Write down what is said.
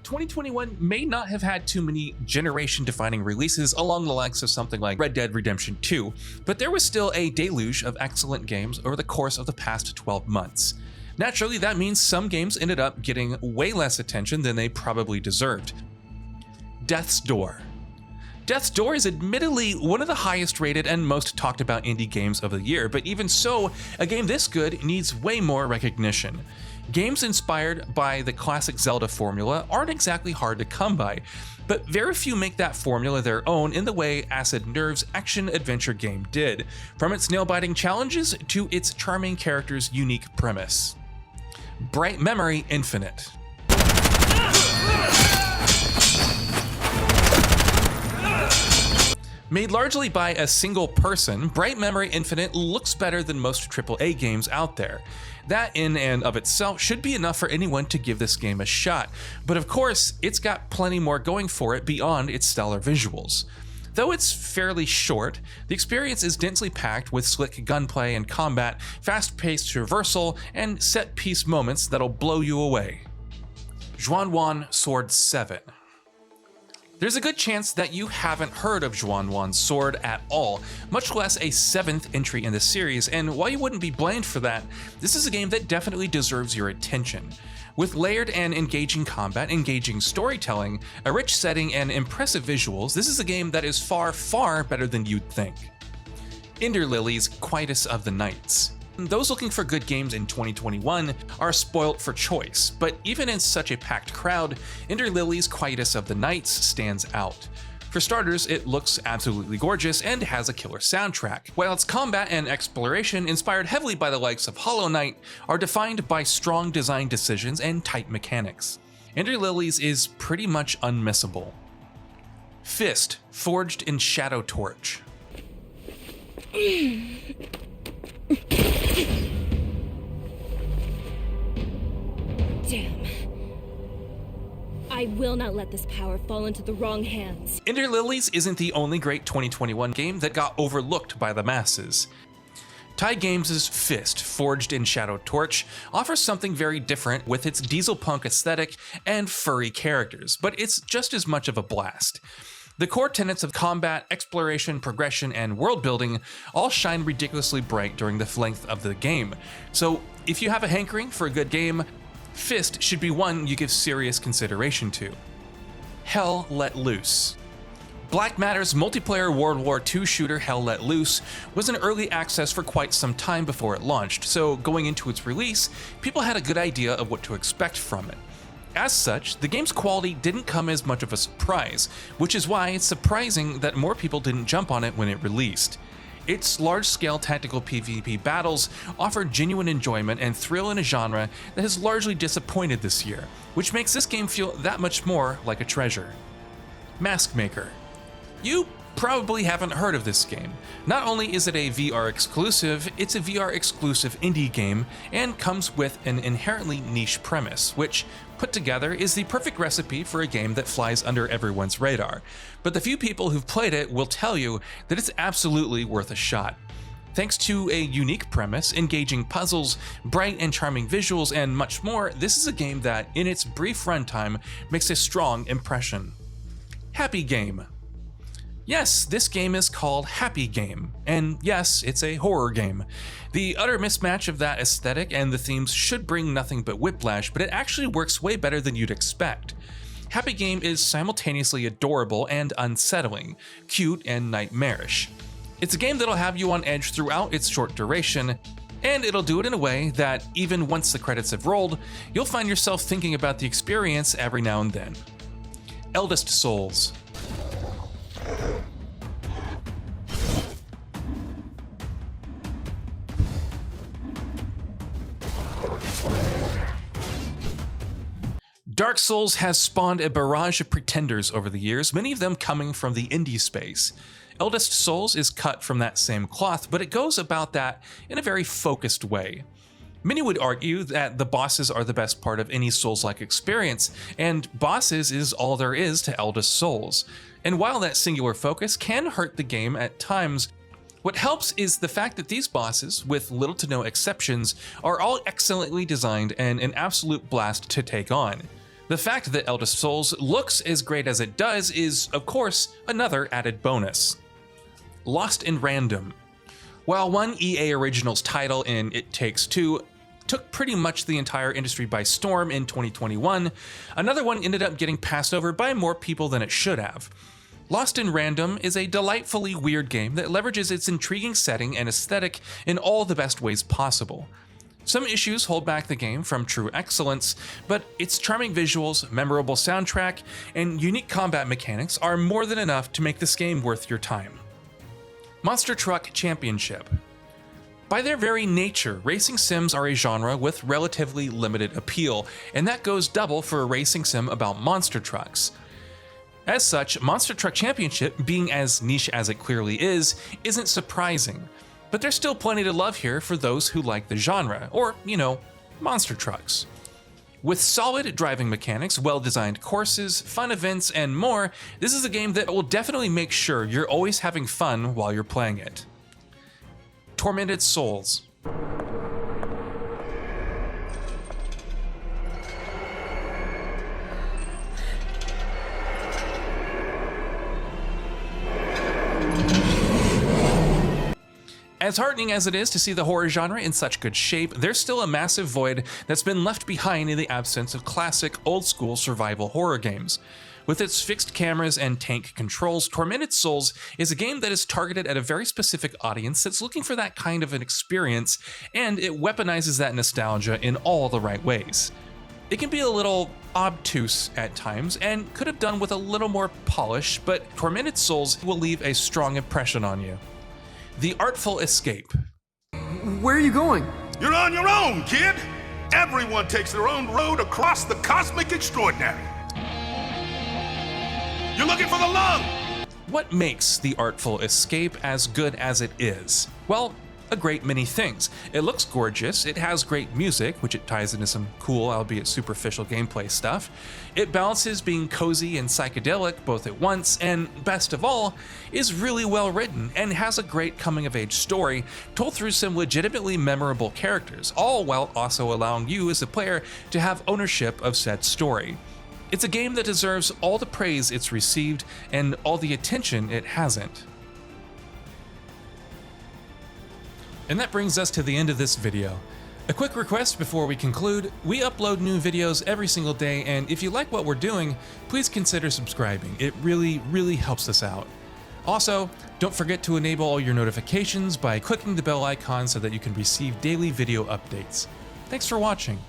2021 may not have had too many generation-defining releases along the likes of something like Red Dead Redemption 2, but there was still a deluge of excellent games over the course of the past 12 months. Naturally, that means some games ended up getting way less attention than they probably deserved. Death's Door. Death's Door is admittedly one of the highest rated and most talked about indie games of the year, but even so, a game this good needs way more recognition. Games inspired by the classic Zelda formula aren't exactly hard to come by, but very few make that formula their own in the way Acid Nerve's action-adventure game did, from its nail-biting challenges to its charming character's unique premise. Bright Memory Infinite. Made largely by a single person, Bright Memory Infinite looks better than most AAA games out there. That in and of itself should be enough for anyone to give this game a shot, but of course, it's got plenty more going for it beyond its stellar visuals. Though it's fairly short, the experience is densely packed with slick gunplay and combat, fast-paced traversal, and set-piece moments that'll blow you away. YUAN Sword 7. There's a good chance that you haven't heard of YUAN Sword at all, much less a 7th entry in the series, and while you wouldn't be blamed for that, this is a game that definitely deserves your attention. With layered and engaging combat, engaging storytelling, a rich setting, and impressive visuals, this is a game that is far, far better than you'd think. Ender Lilies Quietus of the Nights. Those looking for good games in 2021 are spoilt for choice, but even in such a packed crowd, Ender Lilies Quietus of the Nights stands out. For starters, it looks absolutely gorgeous and has a killer soundtrack, while its combat and exploration, inspired heavily by the likes of Hollow Knight, are defined by strong design decisions and tight mechanics. Ender Lilies is pretty much unmissable. Fist, Forged in Shadow Torch. Damn. I will not let this power fall into the wrong hands. Ender Lilies isn't the only great 2021 game that got overlooked by the masses. Ty Games' Fist, Forged in Shadow Torch, offers something very different with its diesel punk aesthetic and furry characters, but it's just as much of a blast. The core tenets of combat, exploration, progression, and world building all shine ridiculously bright during the length of the game, so if you have a hankering for a good game, Fist should be one you give serious consideration to. Hell Let Loose. Black Matter's multiplayer World War II shooter Hell Let Loose was in early access for quite some time before it launched, so going into its release, people had a good idea of what to expect from it. As such, the game's quality didn't come as much of a surprise, which is why it's surprising that more people didn't jump on it when it released. Its large-scale tactical PvP battles offer genuine enjoyment and thrill in a genre that has largely disappointed this year, which makes this game feel that much more like a treasure. MASKMAKER. You probably haven't heard of this game. Not only is it a VR exclusive, it's a VR exclusive indie game and comes with an inherently niche premise, which, put together, is the perfect recipe for a game that flies under everyone's radar. But the few people who've played it will tell you that it's absolutely worth a shot. Thanks to a unique premise, engaging puzzles, bright and charming visuals, and much more, this is a game that, in its brief runtime, makes a strong impression. Happy Game. Yes, this game is called Happy Game, and yes, it's a horror game. The utter mismatch of that aesthetic and the themes should bring nothing but whiplash, but it actually works way better than you'd expect. Happy Game is simultaneously adorable and unsettling, cute and nightmarish. It's a game that'll have you on edge throughout its short duration, and it'll do it in a way that, even once the credits have rolled, you'll find yourself thinking about the experience every now and then. Eldest Souls. Dark Souls has spawned a barrage of pretenders over the years, many of them coming from the indie space. Eldest Souls is cut from that same cloth, but it goes about that in a very focused way. Many would argue that the bosses are the best part of any Souls-like experience, and bosses is all there is to Eldest Souls. And while that singular focus can hurt the game at times, what helps is the fact that these bosses, with little to no exceptions, are all excellently designed and an absolute blast to take on. The fact that Eldest Souls looks as great as it does is, of course, another added bonus. Lost in Random. While one EA Originals title in It Takes Two took pretty much the entire industry by storm in 2021, another one ended up getting passed over by more people than it should have. Lost in Random is a delightfully weird game that leverages its intriguing setting and aesthetic in all the best ways possible. Some issues hold back the game from true excellence, but its charming visuals, memorable soundtrack, and unique combat mechanics are more than enough to make this game worth your time. Monster Truck Championship. By their very nature, racing sims are a genre with relatively limited appeal, and that goes double for a racing sim about monster trucks. As such, Monster Truck Championship, being as niche as it clearly is, isn't surprising. But there's still plenty to love here for those who like the genre, or, monster trucks. With solid driving mechanics, well-designed courses, fun events, and more, this is a game that will definitely make sure you're always having fun while you're playing it. Tormented Souls. As heartening as it is to see the horror genre in such good shape, there's still a massive void that's been left behind in the absence of classic, old-school survival horror games. With its fixed cameras and tank controls, Tormented Souls is a game that is targeted at a very specific audience that's looking for that kind of an experience, and it weaponizes that nostalgia in all the right ways. It can be a little obtuse at times, and could have done with a little more polish, but Tormented Souls will leave a strong impression on you. The Artful Escape. Where are you going? You're on your own, kid! Everyone takes their own road across the cosmic extraordinary. You're looking for the lung! What makes The Artful Escape as good as it is? Well, a great many things. It looks gorgeous, it has great music, which it ties into some cool, albeit superficial gameplay stuff. It balances being cozy and psychedelic both at once, and best of all, is really well written and has a great coming-of-age story told through some legitimately memorable characters, all while also allowing you as a player to have ownership of said story. It's a game that deserves all the praise it's received and all the attention it hasn't. And that brings us to the end of this video. A quick request before we conclude: we upload new videos every single day, and if you like what we're doing, please consider subscribing. It really helps us out. Also, don't forget to enable all your notifications by clicking the bell icon so that you can receive daily video updates. Thanks for watching.